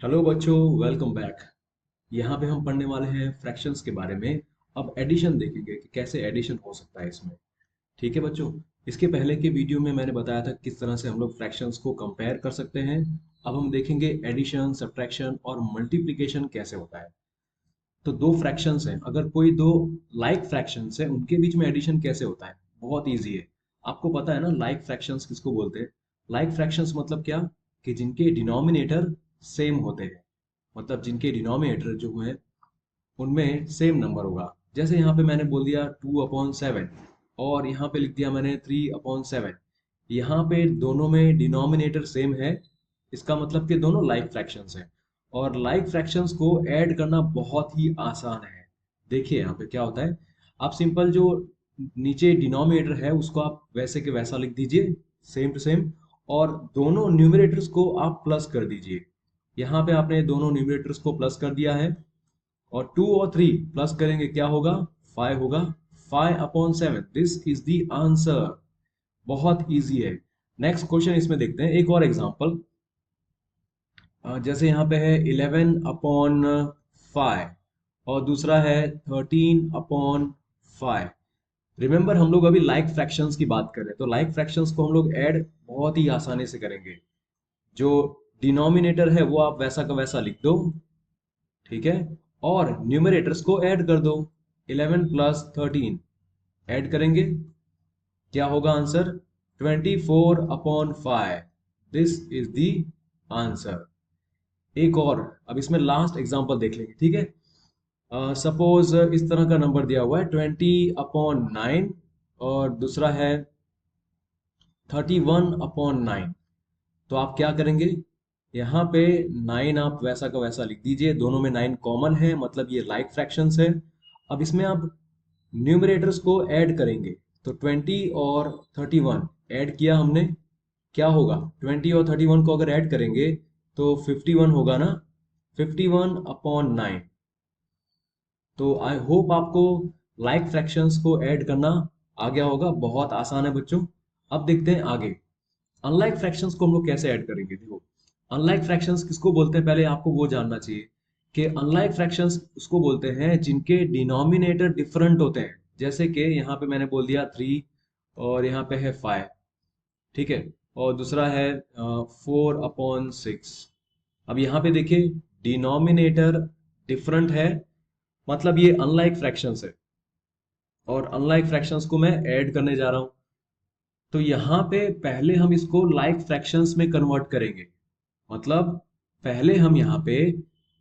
Hello बच्चों, welcome back. यहाँ पे हम पढ़ने वाले हैं फ्रैक्शंस के बारे में। अब एडिशन देखेंगे कि कैसे एडिशन हो सकता है इसमें। ठीक है बच्चों। इसके पहले के वीडियो में मैंने बताया था किस तरह से हम लोग फ्रैक्शंस को कंपेयर कर सकते हैं। अब हम देखेंगे एडिशन, सब्ट्रैक्शन और मल्टीप्लिकेशन कैसे होता है। तो दो फ्रैक्शंस हैं, अगर कोई दो लाइक फ्रैक्शंस है उनके बीच में एडिशन कैसे होता है। बहुत ईजी है। आपको पता है ना लाइक फ्रैक्शंस किसको बोलते हैं। लाइक फ्रैक्शंस मतलब क्या, कि जिनके डिनोमिनेटर सेम होते हैं। मतलब जिनके डिनोमिनेटर जो है उनमें सेम नंबर होगा। जैसे यहाँ पे मैंने बोल दिया 2/7 और यहाँ पे लिख दिया मैंने 3/7। यहाँ पे दोनों में डिनोमिनेटर सेम है। इसका मतलब कि दोनों लाइक फ्रैक्शंस हैं। और लाइक फ्रैक्शंस को ऐड करना बहुत ही आसान है। देखिए यहाँ पे क्या होता है। आप सिंपल जो नीचे डिनोमिनेटर है उसको आप वैसे के वैसा लिख दीजिए, सेम टू सेम। और दोनों न्यूमरेटर्स को आप प्लस कर दीजिए। यहाँ पे आपने दोनों न्यूमरेटर्स को प्लस कर दिया है। और 2 और 3 प्लस करेंगे क्या होगा, 5 होगा। 5/7, दिस इज द आंसर। बहुत इजी है। नेक्स्ट क्वेश्चन इसमें देखते हैं, एक और एग्जांपल। जैसे यहाँ पे है 11/5 और दूसरा है 13/5। रिमेंबर हम लोग अभी लाइक फ्रैक्शंस की बात कर रहे हैं, तो लाइक फ्रैक्शंस को हम लोग ऐड बहुत ही आसानी से करेंगे। जो डिनोमिनेटर है वो आप वैसा का वैसा लिख दो, ठीक है। और न्यूमरेटर्स को ऐड कर दो। 11 + 13 ऐड करेंगे, क्या होगा answer, 24/5। This is the answer. एक और, अब इसमें लास्ट एग्जांपल देख लेंगे, ठीक है। सपोज इस तरह का नंबर दिया हुआ है 20/9 और दूसरा है 31/9। तो आप क्या करेंगे, यहाँ पे 9 आप वैसा का वैसा लिख दीजिए। दोनों में 9 कॉमन है, मतलब ये लाइक फ्रैक्शंस है। अब इसमें आप न्यूमरेटर्स को ऐड करेंगे। तो 20 और 31 ऐड किया हमने, क्या होगा, 20 और 31 को अगर ऐड करेंगे तो 51 होगा ना। 51/9। तो आई होप आपको लाइक फ्रैक्शंस को ऐड करना आ गया होगा। बहुत आसान है बच्चों। अब देखते हैं आगे, अनलाइक फ्रैक्शंस को हम लोग कैसे ऐड करेंगे। देखो, अनलाइक फ्रैक्शंस किसको बोलते हैं, पहले आपको वो जानना चाहिए कि अनलाइक फ्रैक्शंस उसको बोलते हैं जिनके डिनोमिनेटर डिफरेंट होते हैं। जैसे कि यहाँ पे मैंने बोल दिया 3 और यहाँ पे है 5, ठीक है। और दूसरा है 4/6। अब यहाँ पे देखिए डिनोमिनेटर डिफरेंट है, मतलब ये अनलाइक फ्रैक्शंस है। और अनलाइक फ्रैक्शंस को मैं ऐड करने जा रहा हूँ। तो यहाँ पे पहले हम इसको लाइक फ्रैक्शंस में कन्वर्ट करेंगे। मतलब पहले हम यहाँ पे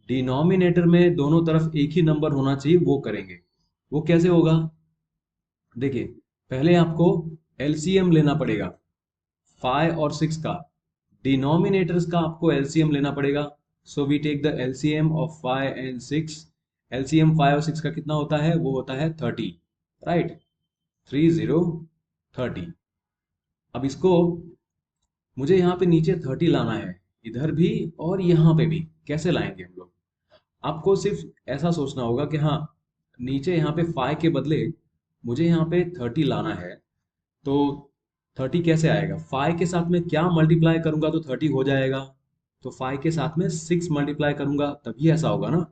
डिनोमिनेटर में दोनों तरफ एक ही नंबर होना चाहिए वो करेंगे। वो कैसे होगा, देखिए, पहले आपको एलसीएम लेना पड़ेगा 5 और 6 का। डिनोमिनेटर्स का आपको एलसीएम लेना पड़ेगा। So we take the LCM of 5 and 6। LCM 5 और 6 का कितना होता है, वो होता है 30, राइट। 30 30। अब इसको मुझे यहाँ पे नीचे 30 लाना है, इधर भी और यहाँ पे भी। कैसे लाएंगे हम लोग, आपको सिर्फ ऐसा सोचना होगा कि हाँ, नीचे यहाँ पे 5 के बदले मुझे यहाँ पे 30 लाना है। तो 30 कैसे आएगा, 5 के साथ में क्या मल्टीप्लाई करूंगा तो 30 हो जाएगा। तो 5 के साथ में 6 मल्टीप्लाई करूंगा तभी ऐसा होगा ना।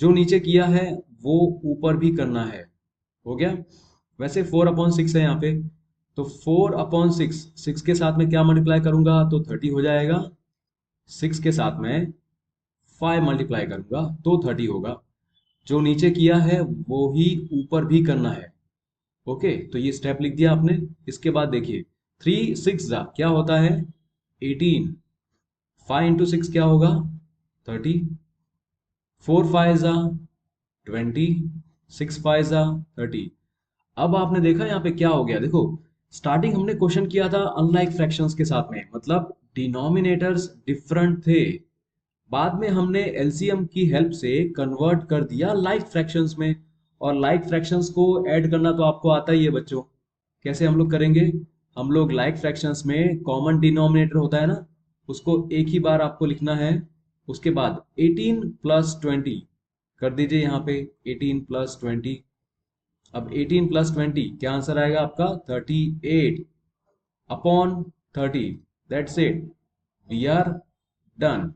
जो नीचे किया है वो ऊपर भी करना है। हो गया। वैसे 4/6 है यहाँ पे, तो 4/6, 6 के साथ में क्या मल्टीप्लाई करूंगा तो 30 हो जाएगा। 6 के साथ में 5 मल्टीप्लाई करूंगा तो 30 होगा। जो नीचे किया है वो ही ऊपर भी करना है। ओके, तो ये स्टेप लिख दिया आपने। इसके बाद देखिए, 3 6 जा क्या होता है, 18। 5 × 6 क्या होगा, 30। 4 5 जा 20। 6 5 जा 30। अब आपने देखा यहाँ पे क्या हो गया, देखो, स्टार्टिंग हमने क्वेश्चन किया था अनलाइक फ्रैक्शंस के साथ में, मतलब डिनोमिनेटर्स डिफरेंट थे। बाद में हमने एलसीएम की हेल्प से कन्वर्ट कर दिया लाइक फ्रैक्शंस में। और लाइक फ्रैक्शंस को ऐड करना तो आपको आता ही है बच्चों। कैसे हम लोग करेंगे, हम लोग लाइक फ्रैक्शंस में कॉमन डिनोमिनेटर होता है ना, उसको एक ही बार आपको लिखना है। उसके बाद 18 + 20 कर दीजिए यहाँ पे, 18 + 20। अब 18 + 20 क्या आंसर आएगा आपका, 38/30। That's it, we are done.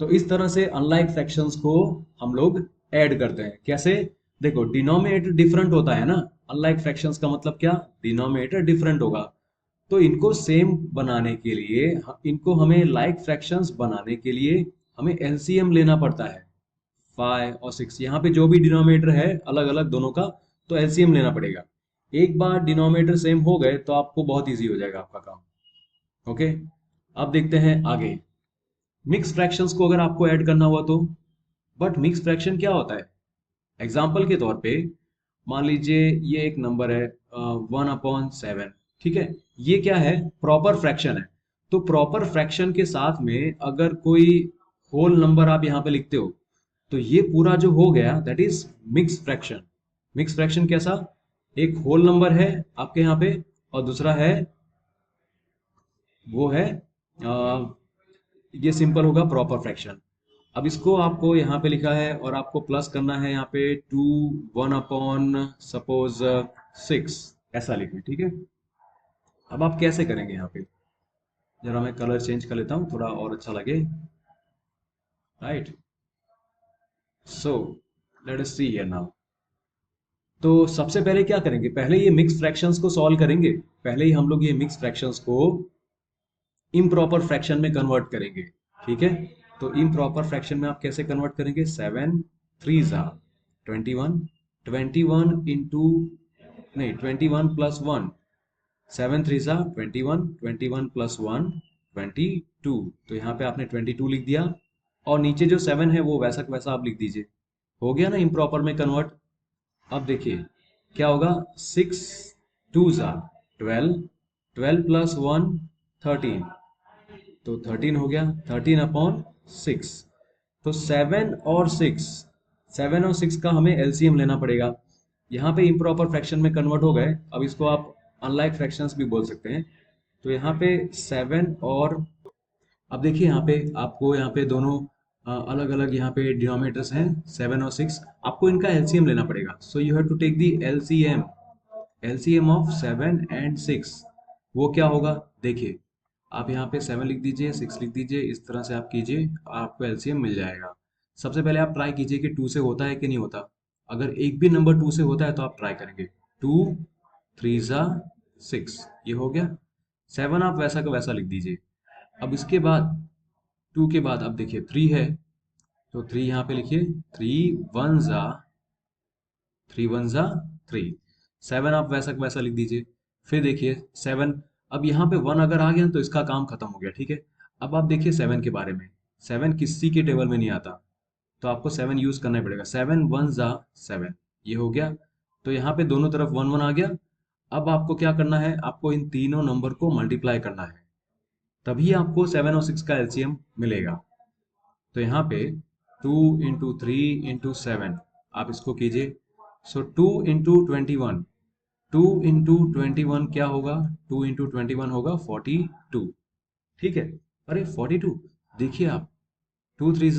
तो इस तरह से अनलाइक फ्रैक्शंस को हम लोग ऐड करते हैं। कैसे? देखो, डिनोमिनेटर डिफरेंट होता है ना। अनलाइक फ्रैक्शंस का मतलब क्या? डिनोमिनेटर डिफरेंट होगा। तो इनको सेम बनाने के लिए, इनको हमें लाइक फ्रैक्शंस बनाने के लिए हमें एलसीएम लेना पड़ता है। 5 और 6, यहाँ पे जो भी डिनोमिनेटर है अलग अलग दोनों का, तो एलसीएम लेना पड़ेगा। एक बार डिनोमिनेटर सेम हो गए तो आपको बहुत इजी हो जाएगा आपका काम। ओके, अब देखते हैं आगे। मिक्स फ्रैक्शंस को अगर आपको ऐड करना हुआ तो, बट मिक्स फ्रैक्शन क्या होता है? एग्जाम्पल के तौर पे मान लीजिए ये एक नंबर है 1/7। ठीक है, ये क्या है? प्रॉपर फ्रैक्शन है। तो प्रॉपर फ्रैक्शन के साथ में अगर कोई होल नंबर आप यहाँ पे लिखते हो, तो ये पूरा जो हो गया that is mix fraction. Mix fraction कैसा? एक होल नंबर है आपके यहाँ पे, और दूसरा है, वो है ये सिंपल होगा प्रॉपर फ्रैक्शन। अब इसको आपको यहाँ पे लिखा है और आपको प्लस करना है यहाँ पे 2 1/सपोज 6, ऐसा लिखें। ठीक है, अब आप कैसे करेंगे यहाँ पे? जरा मैं कलर चेंज कर लेता हूँ थोड़ा और अच्छा लगे। Right, so let us see here now. तो सबसे पहले क्या करेंगे? पहले ये मिक्स फ्रैक्शंस को सॉल्व करेंगे। पहले ही हम लोग ये मिक्स फ्रैक्शंस को इम्प्रॉपर फ्रैक्शन में कन्वर्ट करेंगे। ठीक है, तो इम्प्रॉपर फ्रैक्शन में आप कैसे कन्वर्ट करेंगे? 7 3 21, 21 इंटू, नहीं, 21 + 1, 7 3 21, 21 + 1 22। तो यहाँ पे आपने 22 लिख दिया, और नीचे जो 7 है वो वैसा का वैसा आप लिख दीजिए। हो गया ना इम्प्रॉपर में कन्वर्ट। अब देखिए क्या होगा। 6 2 12, 12 + 1 13, तो 13 हो गया, 13/6। तो 7 और 6 का हमें एलसीएम लेना पड़ेगा। यहाँ पे इम्प्रॉपर फ्रैक्शन में कन्वर्ट हो गए। अब इसको आप अनलाइक फ्रैक्शंस भी बोल सकते हैं। तो यहाँ पे 7 और, अब देखिए यहाँ पे आपको, यहाँ पे दोनों अलग अलग यहाँ पे डिनोमिनेटर्स हैं 7 और 6। आपको इनका एलसीएम लेना पड़ेगा। So you have to take the LCM. LCM of 7 और 6 वो क्या होगा? देखिए, आप यहाँ पे 7 लिख दीजिए, 6 लिख दीजिए, इस तरह से आप कीजिए, आपको एलसीएम मिल जाएगा। सबसे पहले आप ट्राई कीजिए कि 2 से होता है कि नहीं होता। अगर एक भी नंबर 2 से होता है तो आप ट्राई करेंगे। 2 3 6, ये हो गया। 7 आप वैसा का वैसा लिख दीजिए। अब इसके बाद 2 के बाद अब देखिए 3 है, तो 3 यहाँ पे लिखिए। 3 1 3 7 आप वैसा का वैसा लिख दीजिए। फिर देखिए 7, अब यहाँ पे 1 अगर आ गया तो इसका काम खत्म हो गया। ठीक है, अब आप देखिए 7 के बारे में। 7 किसी के टेबल में नहीं आता, तो आपको 7 यूज करना ही पड़ेगा। 7 1 7, ये हो गया। तो यहाँ पे दोनों तरफ 1 1 आ गया। अब आपको क्या करना है? आपको इन तीनों नंबर को मल्टीप्लाई करना है, तभी आपको 7 और 6 का एलसीएम मिलेगा। तो यहाँ पे 2 × 3 × 7 आप इसको कीजिए। सो 2 × 21, 2 × 21 क्या होगा? 2 × 21 होगा 42। ठीक है, अरे 42, देखिए आप, 2 3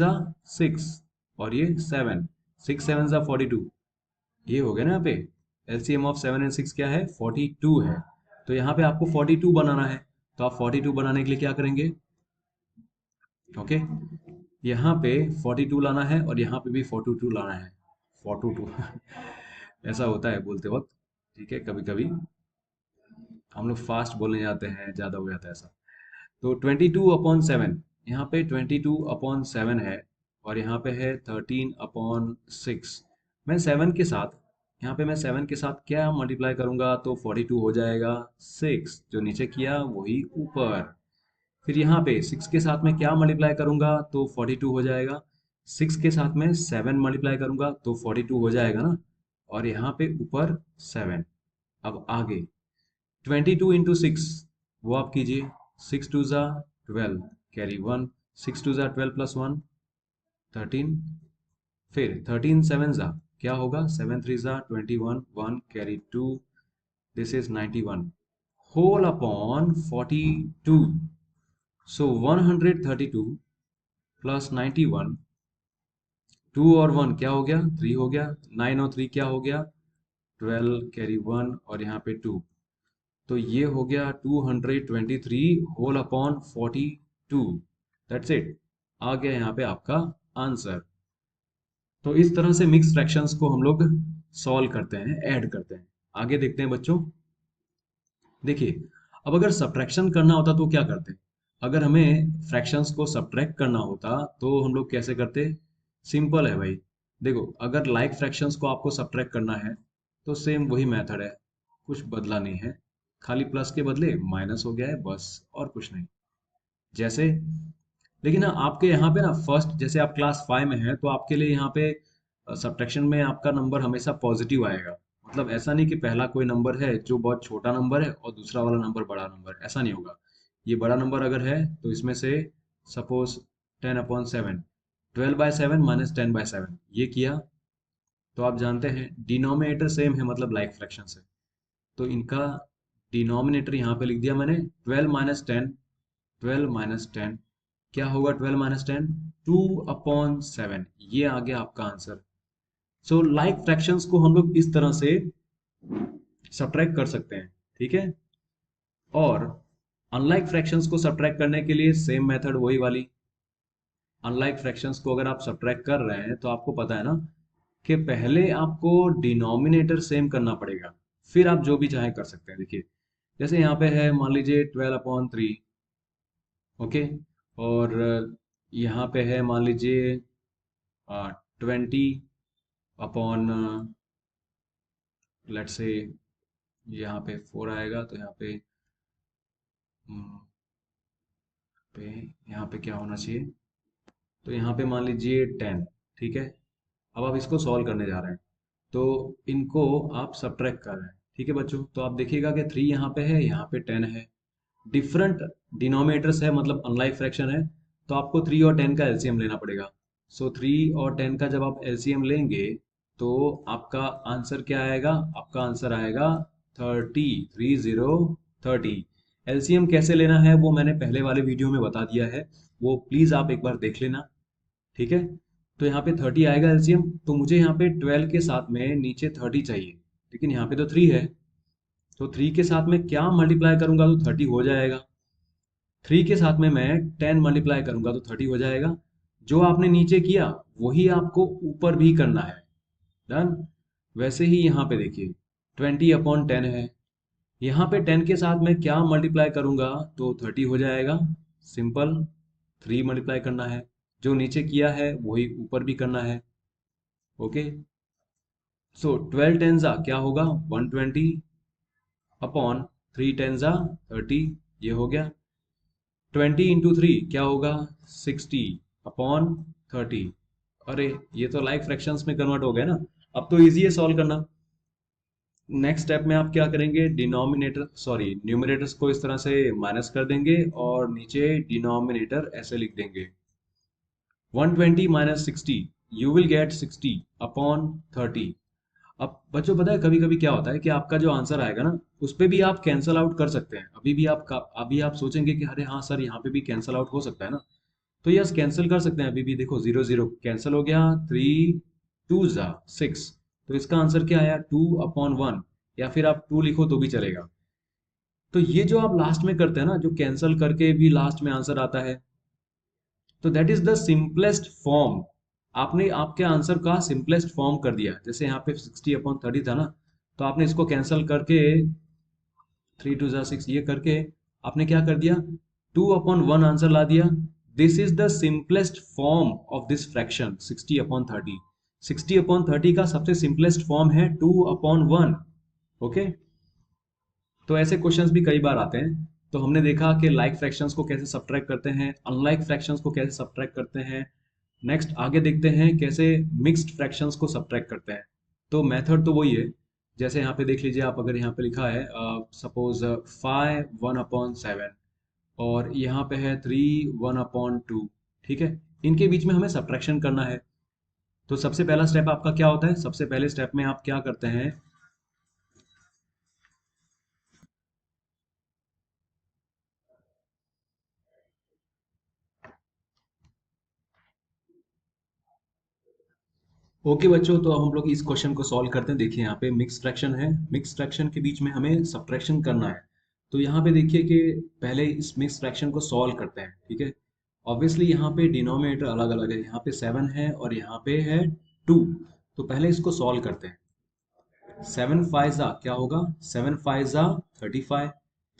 6 और ये 7, 6 7 42, ये हो गया ना। यहाँ पे एलसीएम ऑफ 7 और 6 क्या है? 42 है। तो यहाँ पे आपको 42 बनाना है। तो आप 42 बनाने के लिए क्या करेंगे? ओके, यहाँ पे 42 लाना है और यहाँ पे भी 42 लाना है। 42 ऐसा होता है बोलते वक्त। ठीक है, कभी कभी हम लोग फास्ट बोलने जाते हैं, ज़्यादा हो जाता है ऐसा। तो 22/7, यहाँ पे 22/7 है, और यहाँ पे है 13/6। मैं 7 के साथ, यहाँ पे मैं 7 के साथ क्या मल्टीप्लाई करूंगा तो 42 हो जाएगा। 6 जो नीचे किया वही ऊपर। फिर यहाँ पे 6 के साथ में क्या मल्टीप्लाई करूंगा तो 42 हो जाएगा। 6 के साथ में 7 मल्टीप्लाई करूंगा तो 42 हो जाएगा ना, और यहाँ पे ऊपर 7। अब आगे 22 × 6 वो आप कीजिए। 6 2 12, कैरी 1, 6 2 12 +1 13। फिर 13 7 क्या होगा? 7 3 21, 1 carry 2, this is 91 whole upon 42। So 132 + 91, 2 और 1 क्या हो गया? 3 हो गया। 9 और 3 क्या हो गया? 12 कैरी 1 और यहाँ पे 2। तो ये हो गया 223 होल अपॉन 42। That's it. आ गया यहाँ पे आपका आंसर। तो इस तरह से मिक्स फ्रैक्शंस को हम लोग सॉल्व करते हैं, ऐड करते हैं। आगे देखते हैं बच्चों। देखिए, अब अगर सब्ट्रैक्शन करना होता तो क्या करते? अगर हमें फ्रैक्शंस को सब्ट्रैक्ट करना होता तो हम लोग कैसे करते? सिंपल है भाई। देखो, अगर लाइक फ्रैक्शंस को आपको सब्ट्रैक्ट करना है तो सेम वही मेथड है, कुछ बदला नहीं है। खाली प्लस के बदले माइनस हो गया है बस, और कुछ नहीं। जैसे, लेकिन हाँ, आपके यहाँ पे ना फर्स्ट, जैसे आप क्लास 5 में हैं तो आपके लिए यहाँ पे सब्ट्रैक्शन में आपका नंबर हमेशा पॉजिटिव आएगा। मतलब ऐसा नहीं कि पहला कोई नंबर है जो बहुत छोटा नंबर है और दूसरा वाला नंबर बड़ा नंबर है, ऐसा नहीं होगा। ये बड़ा नंबर अगर है तो इसमें से सपोज 10/7, 12/7 माइनस 10/7 ये किया, तो आप जानते हैं डिनोमिनेटर सेम है, मतलब लाइक फ्रैक्शन है। तो इनका डिनोमिनेटर यहाँ पे लिख दिया मैंने 12 - 10। 12 - 10 क्या होगा? 12 - 10, 2/7। ये आ गया आपका आंसर। सो लाइक फ्रैक्शंस को हम लोग इस तरह से सब्ट्रैक्ट कर सकते हैं, ठीक है। और अनलाइक फ्रैक्शंस को सब्ट्रैक्ट करने के लिए सेम मेथड वही वाली। अनलाइक फ्रैक्शंस को अगर आप सब्ट्रैक्ट कर रहे हैं तो आपको पता है ना कि पहले आपको डिनोमिनेटर सेम करना पड़ेगा, फिर आप जो भी चाहे कर सकते हैं। देखिए, जैसे यहाँ पे है, मान लीजिए 12/3, ओके। और यहाँ पे है, मान लीजिए 20/, लेट से यहाँ पे 4 आएगा तो यहाँ पे हम्म, पे यहाँ पे क्या होना चाहिए? तो यहाँ पे मान लीजिए 10, ठीक है। अब आप इसको सॉल्व करने जा रहे हैं तो इनको आप सब्ट्रैक्ट कर रहे हैं, ठीक है बच्चों। तो आप देखिएगा कि 3 यहाँ पे है, यहाँ पे 10 है। डिफरेंट डिनोमिनेटर्स है, मतलब अनलाइक फ्रैक्शन है। तो आपको 3 और 10 का एलसीएम लेना पड़ेगा। सो 3 और 10 का जब आप एलसीएम लेंगे तो आपका आंसर क्या आएगा? आपका आंसर आएगा 30, 30। एलसीएम कैसे लेना है वो मैंने पहले वाले वीडियो में बता दिया है, वो प्लीज आप एक बार देख लेना, ठीक है। तो यहाँ पे 30 आएगा एलसीएम, तो मुझे यहाँ पे 12 के साथ में नीचे 30 चाहिए, लेकिन यहाँ पे तो 3 है। तो 3 के साथ में क्या मल्टीप्लाई करूंगा तो 30 हो जाएगा। 3 के साथ में मैं 10 मल्टीप्लाई करूंगा तो 30 हो जाएगा। जो आपने नीचे किया वही आपको ऊपर भी करना है। डन। वैसे ही यहाँ पे देखिए 20/10 है। यहाँ पे 10 के साथ में क्या मल्टीप्लाई करूंगा तो 30 हो जाएगा। सिंपल, 3 मल्टीप्लाई करना है, जो नीचे किया है वही ऊपर भी करना है। ओके। सो 12 टेंजा क्या होगा? 120 3 टेंजा 30, ये हो गया। 20 × 3 क्या होगा? 60/30। अरे, ये तो लाइक फ्रैक्शंस में कन्वर्ट हो गया ना। अब तो इजी है सॉल्व करना। नेक्स्ट स्टेप में आप क्या करेंगे? डिनोमिनेटर सॉरी न्यूमरेटर्स को इस तरह से माइनस कर देंगे और नीचे डिनोमिनेटर ऐसे लिख देंगे। 120 - 60, यू विल गेट 60/30। अब बच्चों, पता है कभी कभी क्या होता है कि आपका जो आंसर आएगा ना उस पे भी आप कैंसल आउट कर सकते हैं। अभी आप सोचेंगे कि अरे हाँ सर, यहाँ पे भी कैंसल आउट हो सकता है ना। तो यस, कैंसिल कर सकते हैं। अभी भी देखो 0 0 कैंसिल हो गया। 3 2 जा 6, तो इसका आंसर क्या आया? 2/1, या फिर आप 2 लिखो तो भी चलेगा। तो ये जो आप लास्ट में करते हैं ना, जो कैंसिल करके भी लास्ट में आंसर आता है, तो that is the simplest form. आपने आपके आंसर का सिंपलेस्ट फॉर्म कर दिया। जैसे यहाँ पे 60/30 था ना, तो आपने इसको कैंसिल करके 3 2 जा 6 ये करके आपने क्या कर दिया? 2/1 आंसर ला दिया। This is the simplest form of this fraction 60/30। 60/30 का सबसे सिंपलेस्ट फॉर्म है 2/1। ओके। तो ऐसे क्वेश्चंस भी कई बार आते हैं। तो हमने देखा कि लाइक फ्रैक्शंस को कैसे सब्ट्रैक्ट करते हैं, अनलाइक फ्रैक्शंस को कैसे सब्ट्रैक्ट करते हैं। नेक्स्ट आगे देखते हैं कैसे मिक्स्ड फ्रैक्शंस को सब्ट्रैक्ट करते हैं। तो मेथड तो वही है। जैसे यहाँ पे देख लीजिए आप, अगर यहाँ पे लिखा है सपोज 5 1/7 और यहाँ पे है 3 1/2, ठीक है। इनके बीच में हमें सब्ट्रैक्शन करना है। तो सबसे पहला स्टेप आपका क्या होता है? सबसे पहले स्टेप में आप क्या करते हैं? ओके बच्चों, तो हम लोग इस क्वेश्चन को सॉल्व करते हैं। देखिए यहाँ पे मिक्स फ्रैक्शन है, मिक्स फ्रैक्शन के बीच में हमें सब्ट्रैक्शन करना है। तो यहाँ पे देखिए कि पहले इस मिक्स फ्रैक्शन को सॉल्व करते हैं, ठीक है। ऑब्वियसली यहाँ पे डिनोमिनेटर अलग अलग है, यहाँ पे 7 है और यहाँ पे है 2। तो पहले इसको सॉल्व करते हैं। 7 5 जा क्या होगा, 7 5 जा 35,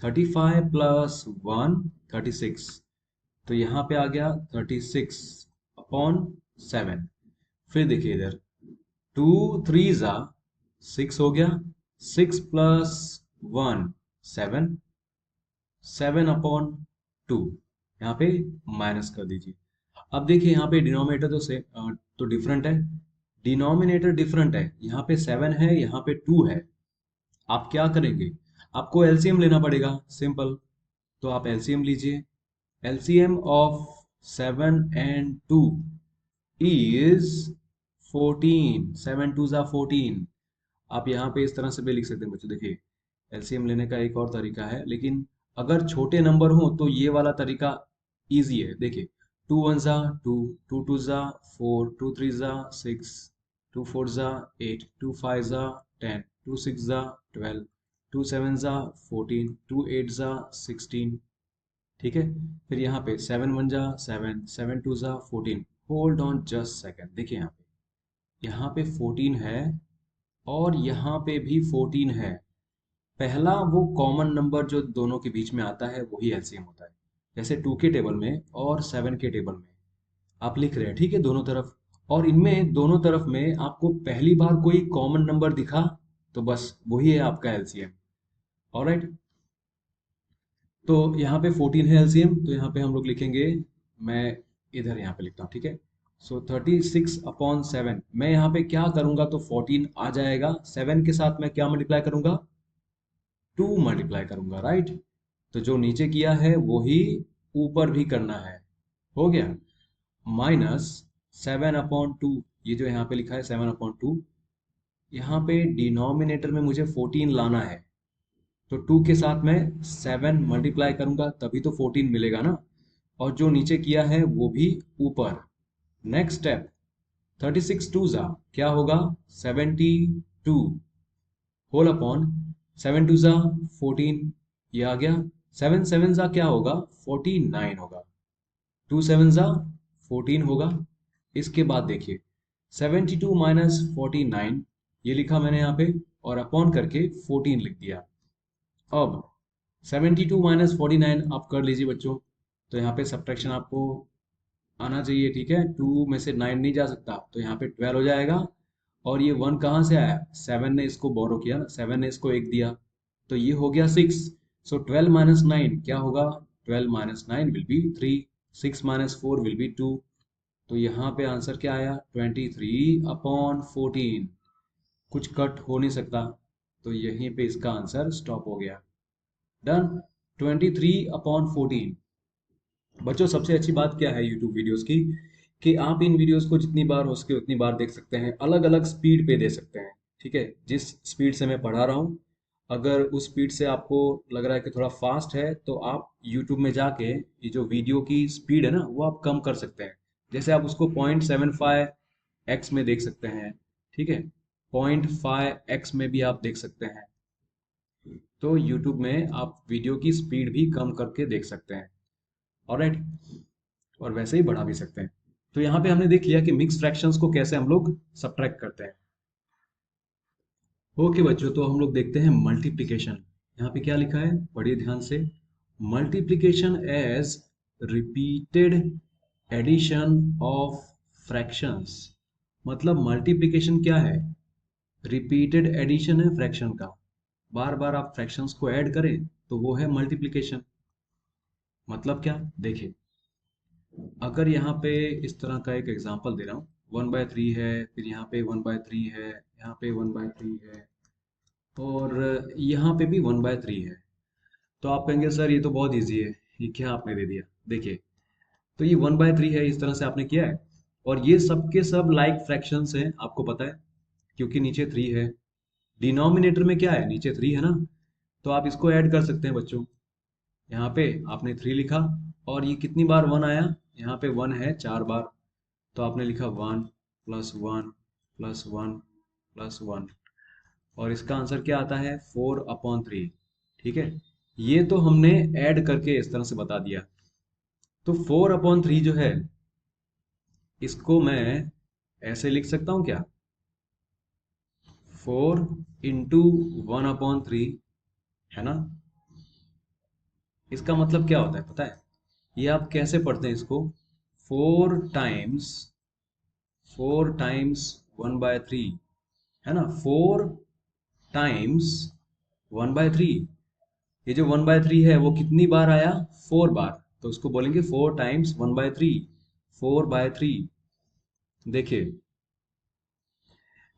35 प्लस 1 36। तो यहाँ पे आ गया 36 अपॉन 7। फिर देखिए इधर 2 3 जा 6 हो गया, 6 प्लस 1 7, 7 अपॉन 2। यहाँ पे माइनस कर दीजिए। अब देखिए यहाँ पे डिनोमिनेटर तो से तो डिफरेंट है, डिनोमिनेटर डिफरेंट है, यहाँ पे 7 है, यहाँ पे 2 है। आप क्या करेंगे, आपको एलसीएम लेना पड़ेगा, सिंपल। तो आप एलसीएम लीजिए। एलसीएम ऑफ 7 एंड 2 इज 14, 7 2 जा 14। आप यहाँ पे इस तरह से भी लिख सकते हैं बच्चों। देखिए एलसीएम लेने का एक और तरीका है, लेकिन अगर छोटे नंबर हो तो ये वाला तरीका इजी है। देखिए 2 1 जा 2, 2 2 जा 4, 2 3 जा 6, 2 4 जा 8, 2 5 जा 10, 2 6 जा 12, 2 7 जा 14, 2 8 जा 16। ठीक है, फिर यहाँ पे 7 1 जा 7, 7 2 जा 14। होल्ड ऑन जस्ट सेकेंड, देखिए यहाँ पे 14 है और यहाँ पे भी 14 है। पहला वो कॉमन नंबर जो दोनों के बीच में आता है वही एलसीएम होता है। जैसे 2 के टेबल में और 7 के टेबल में आप लिख रहे हैं, ठीक है, दोनों तरफ। और इनमें दोनों तरफ में आपको पहली बार कोई कॉमन नंबर दिखा तो बस वही है आपका एलसीएम। ऑलराइट, तो यहाँ पे 14 है एलसीएम, तो यहाँ पे हम लोग लिखेंगे, मैं इधर यहाँ पे लिखता हूँ, ठीक है। सो 36 अपॉन 7, मैं यहाँ पे क्या करूंगा तो 14 आ जाएगा, 7 के साथ मैं क्या मल्टीप्लाई करूंगा, 2 मल्टीप्लाई करूंगा, राइट। तो जो नीचे किया है वही ऊपर भी करना है, हो गया। माइनस 7/2, ये जो यहाँ पे लिखा है 7/2, यहाँ पे डिनोमिनेटर में मुझे 14 लाना है, तो 2 के साथ मैं 7 मल्टीप्लाई करूंगा तभी तो 14 मिलेगा ना। और जो नीचे किया है वो भी ऊपर। नेक्स्ट स्टेप, 36 2 जा क्या होगा, 72 होल अपॉन 7 2 जा 14, ये आ गया। 7 7 जा क्या होगा, 49 होगा। 2 7 जा 14 होगा। इसके बाद देखिए 72 माइनस 49, ये लिखा मैंने यहाँ पे, और अपॉन करके 14 लिख दिया। अब 72 माइनस 49 आप कर लीजिए बच्चों। तो यहाँ पे सब्ट्रैक्शन आपको आना चाहिए, ठीक है। 2 में से 9 नहीं जा सकता, तो यहाँ पे 12 हो जाएगा। और ये 1 कहाँ से आया, 7 ने इसको बोरो किया ना, 7 ने इसको 1 दिया, तो ये हो गया 6। सो 12 माइनस 9 क्या होगा, 12 minus 9 will be 3, 6 minus 4 will be 2। तो यहाँ पे आंसर क्या आया, 23/14। कुछ कट हो नहीं सकता, तो यहीं पे इसका आंसर स्टॉप हो गया। डन, 23/14। बच्चों सबसे अच्छी बात क्या है यूट्यूब वीडियोस की, कि आप इन वीडियोस को जितनी बार हो सके उतनी बार देख सकते हैं, अलग अलग स्पीड पे दे सकते हैं, ठीक है। जिस स्पीड से मैं पढ़ा रहा हूँ, अगर उस स्पीड से आपको लग रहा है कि थोड़ा फास्ट है, तो आप यूट्यूब में जाके ये जो वीडियो की स्पीड है ना वो आप कम कर सकते हैं। जैसे आप उसको 0.75x में देख सकते हैं, ठीक है, 0.5x में भी आप देख सकते हैं। तो यूट्यूब में आप वीडियो की स्पीड भी कम करके देख सकते हैं, ऑलराइट, और वैसे ही बढ़ा भी सकते हैं। तो यहाँ पे हमने देख लिया कि मिक्स फ्रैक्शंस को कैसे हम लोग सब्ट्रैक्ट करते हैं। ओके बच्चों, तो हम लोग देखते हैं मल्टीप्लिकेशन। यहाँ पे क्या लिखा है, पढ़िए ध्यान से। Multiplication as repeated addition of fractions. मतलब मल्टीप्लिकेशन क्या है, रिपीटेड एडिशन है फ्रैक्शन का। बार बार आप फ्रैक्शंस को ऐड करें तो वो है मल्टीप्लिकेशन। मतलब क्या, देखिए अगर यहाँ पे इस तरह का एक एग्जांपल दे रहा हूँ, 1/3 है, फिर यहाँ पे 1/3 है, यहाँ पे 1/3 है, और यहाँ पे भी 1/3 है। तो आप कहेंगे सर ये तो बहुत इजी है, ये क्या आपने दे दिया। देखिए, तो ये 1/3 है, इस तरह से आपने किया है, और ये सब के सब लाइक फ्रैक्शंस हैं, आपको पता है, क्योंकि नीचे 3 है। डिनोमिनेटर में क्या है, नीचे 3 है ना, तो आप इसको ऐड कर सकते हैं बच्चों। यहाँ पे आपने 3 लिखा, और ये कितनी बार 1 आया, यहाँ पे 1 है 4 बार, तो आपने लिखा 1 प्लस 1 प्लस 1 प्लस 1, और इसका आंसर क्या आता है, 4/3। ठीक है, ये तो हमने ऐड करके इस तरह से बता दिया। तो 4/3 जो है, इसको मैं ऐसे लिख सकता हूं क्या? 4 × 1/3, है ना? इसका मतलब क्या होता है पता है? ये आप कैसे पढ़ते हैं इसको? 4 टाइम्स 1/3, है ना? 4 टाइम्स 1/3, ये जो 1/3 है वो कितनी बार आया? 4 बार। तो उसको बोलेंगे 4 टाइम्स 1/3, 4/3। देखिए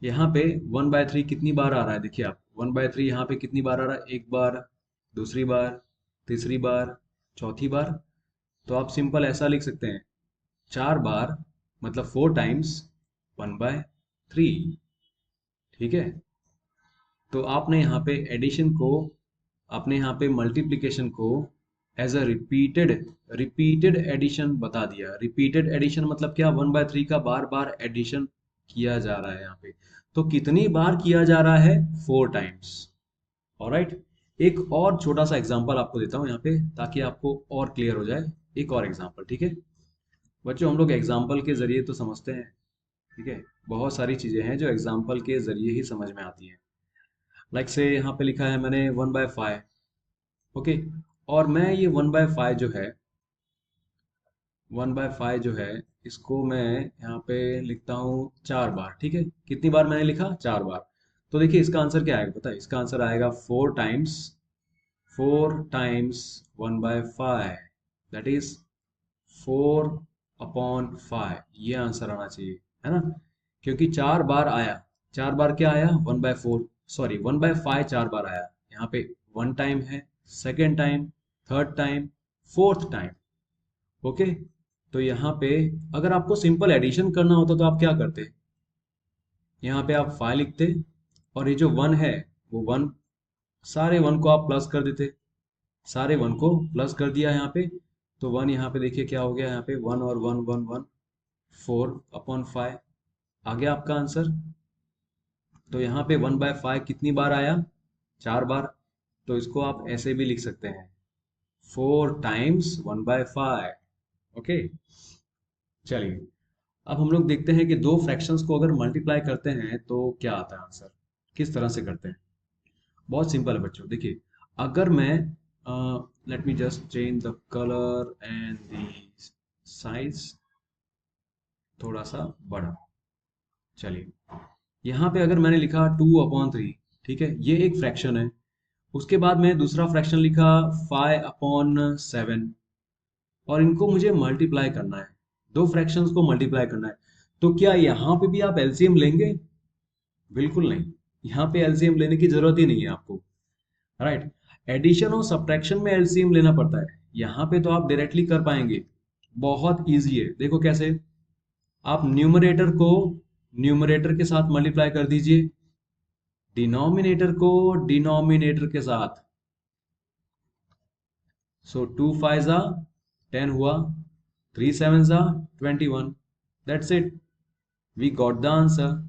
यहाँ पे 1/3 कितनी बार आ रहा है, देखिए आप 1/3 यहाँ पे कितनी बार आ रहा है? एक बार, दूसरी बार, तीसरी बार, चौथी बार। तो आप सिंपल ऐसा लिख सकते हैं, 4 बार, मतलब 4 टाइम्स 1/3। ठीक है? तो आपने यहाँ पे एडिशन को, आपने यहाँ पे मल्टीप्लिकेशन को as a repeated repeated addition बता दिया। रिपीटेड एडिशन मतलब क्या? 1/3 का बार बार एडिशन किया जा रहा है यहाँ पे। तो कितनी बार किया जा रहा है? 4 टाइम्स। ऑलराइट। एक और छोटा सा एग्जांपल आपको देता हूँ यहाँ पे, ताकि आपको और क्लियर हो जाए। एक और एग्जांपल, ठीक है बच्चों? हम लोग एग्जांपल के जरिए तो समझते हैं, ठीक है? बहुत सारी चीजें हैं जो एग्जांपल के जरिए ही समझ में आती हैं। लाइक से यहाँ पे लिखा है मैंने 1/5, ओके। और मैं ये 1/5 जो है, 1/5 जो है, इसको मैं यहाँ पे लिखता हूँ 4 बार। ठीक है? कितनी बार मैंने लिखा? 4 बार। तो देखिए इसका आंसर क्या आएगा पता है? इसका आंसर आएगा 4 टाइम्स 1/5, दैट इज 4/5। ये आंसर आना चाहिए, है ना? क्योंकि 4 बार आया। 4 बार क्या आया? 1/4, सॉरी 1/5 4 बार आया। यहाँ पे 1 टाइम है, second time, third time, fourth time. Okay. तो यहाँ पे अगर आपको सिंपल एडिशन करना होता तो आप क्या करते? यहाँ पे आप 5 लिखते, और ये जो 1 है, वो 1, सारे 1 को आप प्लस कर देते। सारे 1 को प्लस कर दिया यहाँ पे। तो 1 यहाँ पे देखिए क्या हो गया, यहाँ पे 1 और 1 1 1, 4/5 आ गया आपका आंसर। तो यहाँ पे 1/5 कितनी बार आया? 4 बार। तो इसको आप ऐसे भी लिख सकते हैं, 4 टाइम्स 1/5। ओके। चलिए, अब हम लोग देखते हैं कि दो फ्रैक्शंस को अगर मल्टीप्लाई करते हैं तो क्या आता है आंसर। किस तरह से करते हैं? बहुत सिंपल है बच्चों। देखिए, अगर मैं, let me just change the colour and the size, थोड़ा सा बड़ा। चलिए, यहाँ पे अगर मैंने लिखा 2/3, ठीक है, ये एक फ्रैक्शन है। उसके बाद मैं दूसरा फ्रैक्शन लिखा 5/7, और इनको मुझे मल्टीप्लाई करना है। दो फ्रैक्शंस को मल्टीप्लाई करना है। तो क्या यहाँ पे भी आप एलसीएम लेंगे? बिल्कुल नहीं। यहाँ पे एलसीएम लेने की जरूरत ही नहीं है आपको, राइट? एडिशन और सब्ट्रैक्शन में एलसीएम लेना पड़ता है। यहाँ पे तो आप डायरेक्टली कर पाएंगे, बहुत इजी है। देखो कैसे, आप न्यूमरेटर को न्यूमरेटर के साथ मल्टीप्लाई कर दीजिए, डिनोमिनेटर को डिनोमिनेटर के साथ। सो 2 5 ज़ा 10 हुआ, 3 7 ज़ा 21। That's it, we got the answer.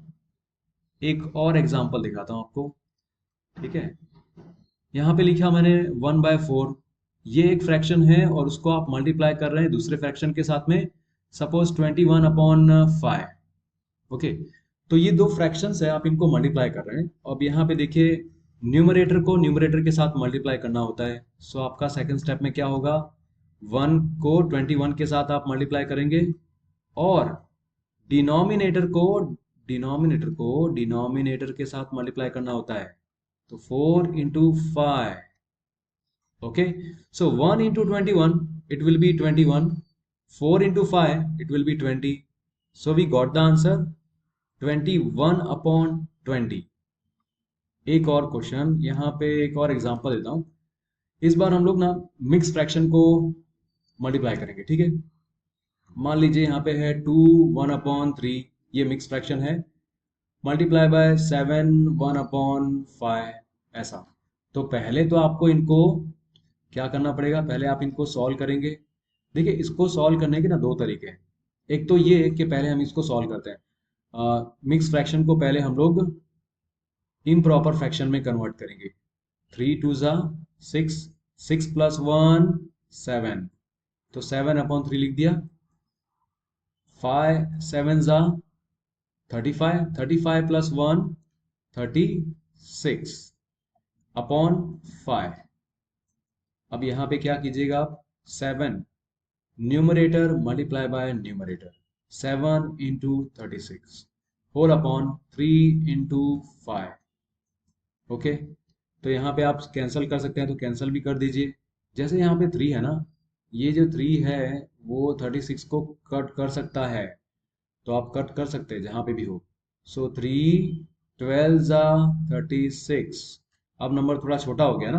एक और एग्जांपल दिखाता हूं आपको, ठीक है? यहाँ पे लिखा मैंने 1/4, ये एक फ्रैक्शन है और उसको आप मल्टीप्लाई कर रहे हैं दूसरे फ्रैक्शन के साथ में, सपोज 21/5। ओके। तो ये दो फ्रैक्शंस है, आप इनको मल्टीप्लाई कर रहे हैं। अब यहाँ पे देखिए, न्यूमरेटर को न्यूमरेटर के साथ मल्टीप्लाई करना होता है। सो आपका सेकंड स्टेप में क्या होगा? 1 को 21 के साथ आप मल्टीप्लाई करेंगे, और डिनोमिनेटर को डिनोमिनेटर के साथ मल्टीप्लाई करना होता है। तो 4 × 5। Okay. So 1 × 21 it will be 21, 4 × 5 it will be 20। So we got the answer 21/20। एक और क्वेश्चन यहाँ पे, एक और एग्जांपल देता हूँ। इस बार हम लोग ना मिक्स फ्रैक्शन को मल्टीप्लाई करेंगे, ठीक है? मान लीजिए यहाँ पे है 2 1/3, ये मिक्स फ्रैक्शन है, मल्टीप्लाई बाय 7 1/5, ऐसा। तो पहले तो आपको इनको क्या करना पड़ेगा? पहले आप इनको सॉल्व करेंगे। देखिए, इसको सॉल्व करने के ना दो तरीके हैं। एक तो ये कि पहले हम इसको सॉल्व करते हैं, मिक्स फ्रैक्शन को पहले हम लोग इम्प्रॉपर फ्रैक्शन में कन्वर्ट करेंगे। 3 2 ज़ा 6, 6 + 1 7, तो 7/3 लिख दिया। 5 7 35, 35 प्लस 1 36 अपॉन 5। अब यहाँ पे क्या कीजिएगा आप, 7 numerator multiply by numerator, 7 × 36 whole upon 3 × 5। Okay, तो यहाँ पे आप कैंसिल कर सकते हैं तो कैंसिल भी कर दीजिए। जैसे यहाँ पे 3 है ना, ये जो 3 है वो 36 को कट कर सकता है, तो आप कट कर सकते हैं जहाँ पे भी हो। सो 3 12 36। अब नंबर थोड़ा छोटा हो गया ना,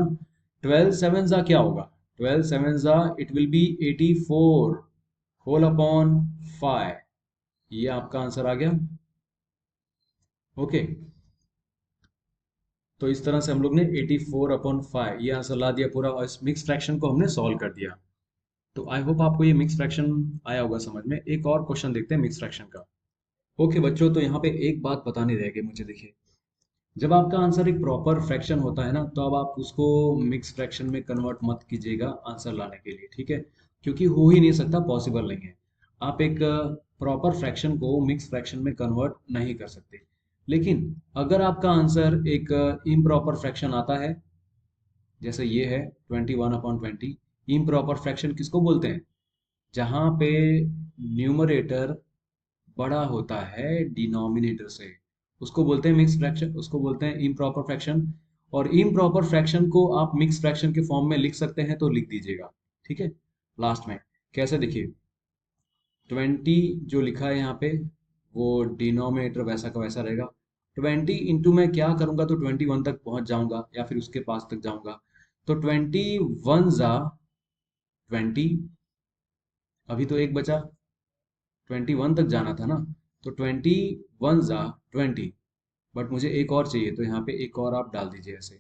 12 7 क्या होगा, 12 7 it will be 84 whole upon 5। ये आपका आंसर आ गया। ओके, तो इस तरह से हम लोग ने 84/5 ये आंसर ला दिया पूरा, और इस मिक्स फ्रैक्शन को हमने सॉल्व कर दिया। तो आई होप आपको ये मिक्स फ्रैक्शन आया होगा समझ में। एक और क्वेश्चन देखते हैं मिक्स फ्रैक्शन का। ओके बच्चों, तो यहाँ पे एक बात बतानी रह गई मुझे। देखिए, जब आपका आंसर एक प्रॉपर फ्रैक्शन होता है ना, तो अब आप उसको मिक्स फ्रैक्शन में कन्वर्ट मत कीजिएगा आंसर लाने के लिए, ठीक है? क्योंकि हो ही नहीं सकता, पॉसिबल नहीं है। आप एक प्रॉपर फ्रैक्शन को मिक्स फ्रैक्शन में कन्वर्ट नहीं कर सकते। लेकिन अगर आपका आंसर एक इम्प्रॉपर फ्रैक्शन आता है, जैसे ये है 21/20, इम्प्रॉपर फ्रैक्शन किसको बोलते हैं? जहां पे न्यूमरेटर बड़ा होता है डिनोमिनेटर से, उसको बोलते हैं मिक्स फ्रैक्शन, उसको बोलते हैं इम्प्रॉपर फ्रैक्शन। और इम्प्रॉपर फ्रैक्शन को आप मिक्स फ्रैक्शन के फॉर्म में लिख सकते हैं, तो लिख दीजिएगा, ठीक है? लास्ट में कैसे, देखिए 20 जो लिखा है यहाँ पे, वो डिनोमिनेटर वैसा का वैसा रहेगा। 20 इंटू मैं क्या करूंगा, तो 21 तक पहुंच जाऊंगा या फिर उसके पास तक जाऊंगा। तो 21 अभी तो एक बचा, 21 तक जाना था ना, तो 21 बट मुझे एक और चाहिए, तो यहाँ पे एक और आप डाल दीजिए ऐसे।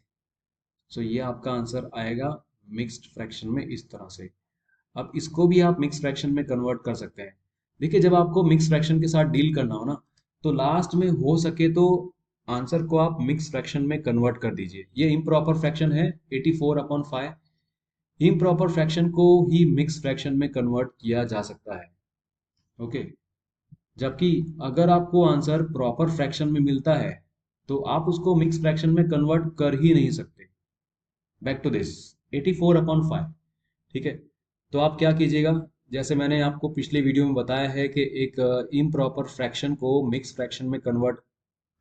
सो ये आपका आंसर आएगा मिक्स्ड फ्रैक्शन में इस तरह से। अब इसको भी आप मिक्स फ्रैक्शन में कन्वर्ट कर सकते हैं। देखिए, जब आपको मिक्स फ्रैक्शन के साथ डील करना हो ना, तो लास्ट में हो सके तो आंसर को आप मिक्स फ्रैक्शन में कन्वर्ट कर दीजिए। ये इम्प्रॉपर फ्रैक्शन है 84/5, इम्प्रॉपर फ्रैक्शन को ही मिक्स फ्रैक्शन में कन्वर्ट किया जा सकता है। ओके, जबकि अगर आपको आंसर प्रॉपर फ्रैक्शन में मिलता है, तो आप उसको मिक्स फ्रैक्शन में कन्वर्ट कर ही नहीं सकते। बैक टू दिस 84/5, ठीक है? तो आप क्या कीजिएगा, जैसे मैंने आपको पिछले वीडियो में बताया है कि एक इम्प्रॉपर फ्रैक्शन को मिक्स फ्रैक्शन में कन्वर्ट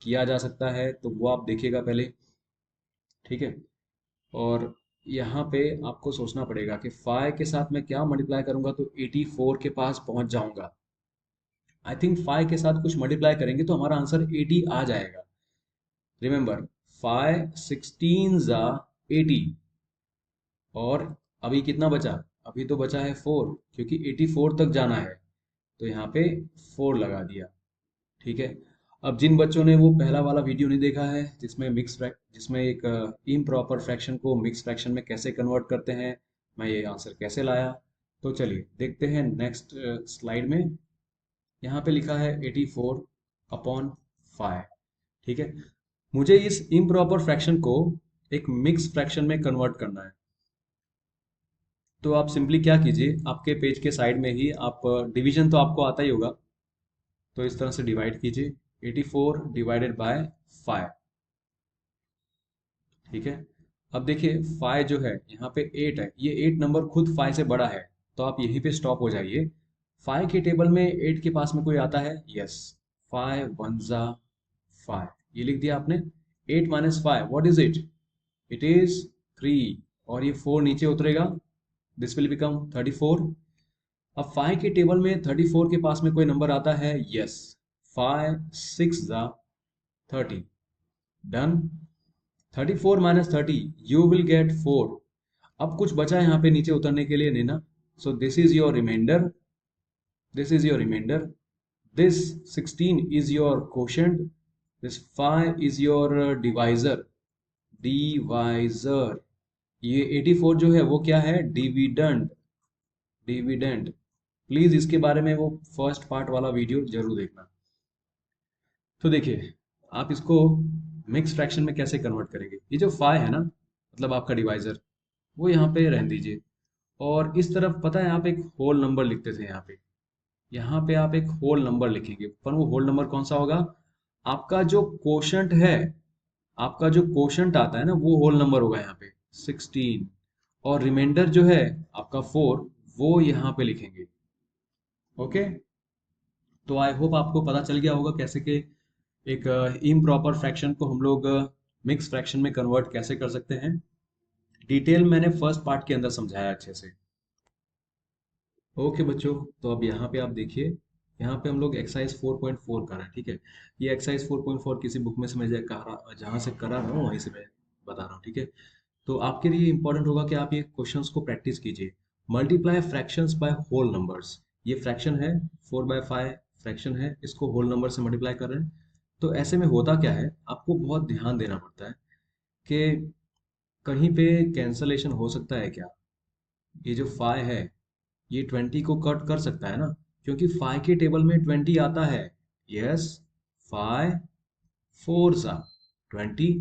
किया जा सकता है, तो वो आप देखिएगा पहले, ठीक है? और यहाँ पे आपको सोचना पड़ेगा कि 5 के साथ मैं क्या मल्टीप्लाई करूंगा तो 84 के पास पहुंच जाऊंगा। आई थिंक 5 के साथ कुछ मल्टीप्लाई करेंगे तो हमारा आंसर 80 आ जाएगा। रिमेंबर, 5 16 80। और अभी कितना बचा, अभी तो बचा है 4, क्योंकि 84 तक जाना है, तो यहाँ पे 4 लगा दिया, ठीक है? अब जिन बच्चों ने वो पहला वाला वीडियो नहीं देखा है, जिसमें एक इम्प्रॉपर फ्रैक्शन को मिक्स फ्रैक्शन में कैसे कन्वर्ट करते हैं, मैं ये आंसर कैसे लाया, तो चलिए देखते हैं नेक्स्ट स्लाइड में। यहाँ पे लिखा है 84/5, ठीक है? मुझे इस इम्प्रॉपर फ्रैक्शन को एक मिक्स फ्रैक्शन में कन्वर्ट करना है। तो आप सिंपली क्या कीजिए, आपके पेज के साइड में ही आप डिवीजन तो आपको आता ही होगा, तो इस तरह से डिवाइड कीजिए, 84/5, ठीक है? अब देखिए 5 जो है यहाँ पे 8 है, ये 8 नंबर खुद 5 से बड़ा है, तो आप यहीं पे स्टॉप हो जाइए। 5 के टेबल में 8 के पास में कोई आता है? यस, 5 1 5, ये लिख दिया आपने। 8 - 5 what is it? It is 3, और ये 4 नीचे उतरेगा, दिस विल बिकम 34। अब 5 के टेबल में 34 के पास में कोई नंबर आता है? Yes, 5 6 30, done. 34 - 30 you will get 4। अब कुछ बचा यहाँ पे नीचे उतरने के लिए, नहीं ना? So this is your remainder, this is your remainder, this 16 is your quotient, this 5 is your divisor, divisor. ये 84 जो है वो क्या है? Dividend, dividend. प्लीज इसके बारे में वो फर्स्ट पार्ट वाला वीडियो जरूर देखना। तो देखिए, आप इसको मिक्स फ्रैक्शन में कैसे कन्वर्ट करेंगे। ये जो 5 है ना, मतलब आपका डिवाइजर, वो यहाँ पे रहने दीजिए। और इस तरफ पता है आप एक होल नंबर लिखते थे यहाँ पे आप एक होल नंबर लिखेंगे, पर वो होल नंबर कौन सा होगा? आपका जो कोशंट है, आपका जो कोशंट आता है ना, वो होल नंबर होगा यहाँ पे 16, और रिमाइंडर जो है आपका 4, वो यहाँ पे लिखेंगे। ओके, तो आई होप आपको पता चल गया होगा कैसे कि एक इम्प्रॉपर फ्रैक्शन को हम लोग मिक्स फ्रैक्शन में कन्वर्ट कैसे कर सकते हैं। डिटेल मैंने फर्स्ट पार्ट के अंदर समझाया अच्छे से। ओके बच्चों, तो अब यहाँ पे आप देखिए, यहाँ पे हम लोग एक्सरसाइज 4.4 कर रहे हैं, ठीक है। ये एक्सरसाइज 4.4 किसी बुक में से मैं जहाँ से करा रहा हूँ वहीं से मैं बता रहा हूँ, ठीक है। तो आपके लिए इंपॉर्टेंट होगा कि आप ये क्वेश्चंस को प्रैक्टिस कीजिए। Multiply fractions by whole numbers, ये फ्रैक्शन है, 4/5 फ्रैक्शन है, इसको होल नंबर से मल्टीप्लाई कर रहे हैं। तो ऐसे में होता क्या है, आपको बहुत ध्यान देना पड़ता है कि कहीं पे कैंसलेशन हो सकता है क्या। ये जो 5 है, ये 20 को कट कर सकता है ना, क्योंकि 5 के टेबल में 20 आता है। यस, 5 4 सा 20।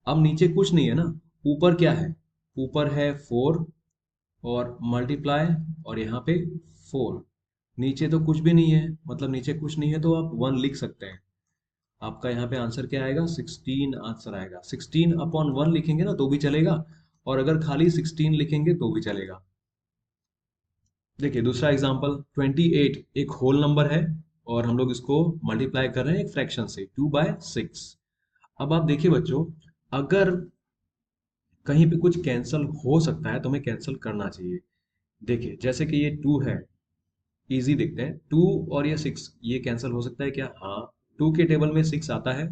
अब नीचे कुछ नहीं है ना, ऊपर क्या है? ऊपर है 4 और मल्टीप्लाई, और यहाँ पे 4। नीचे तो कुछ भी नहीं है, मतलब नीचे कुछ नहीं है, तो आप 1 लिख सकते हैं। आपका यहाँ पे आंसर क्या आएगा? 16 आंसर आएगा। 16/1 लिखेंगे ना तो भी चलेगा, और अगर खाली 16 लिखेंगे तो भी चलेगा। देखिए दूसरा एग्जांपल, 28 एक होल नंबर है, और हम लोग इसको मल्टीप्लाई कर रहे हैं एक फ्रैक्शन से, 2/6। अब आप देखिए बच्चों, अगर कहीं पे कुछ कैंसल हो सकता है तो हमें कैंसल करना चाहिए। देखिए जैसे कि ये 2 है, इजी देखते हैं, 2 और ये 6, ये कैंसल हो सकता है क्या? हाँ। 2 के टेबल में 6 आता है,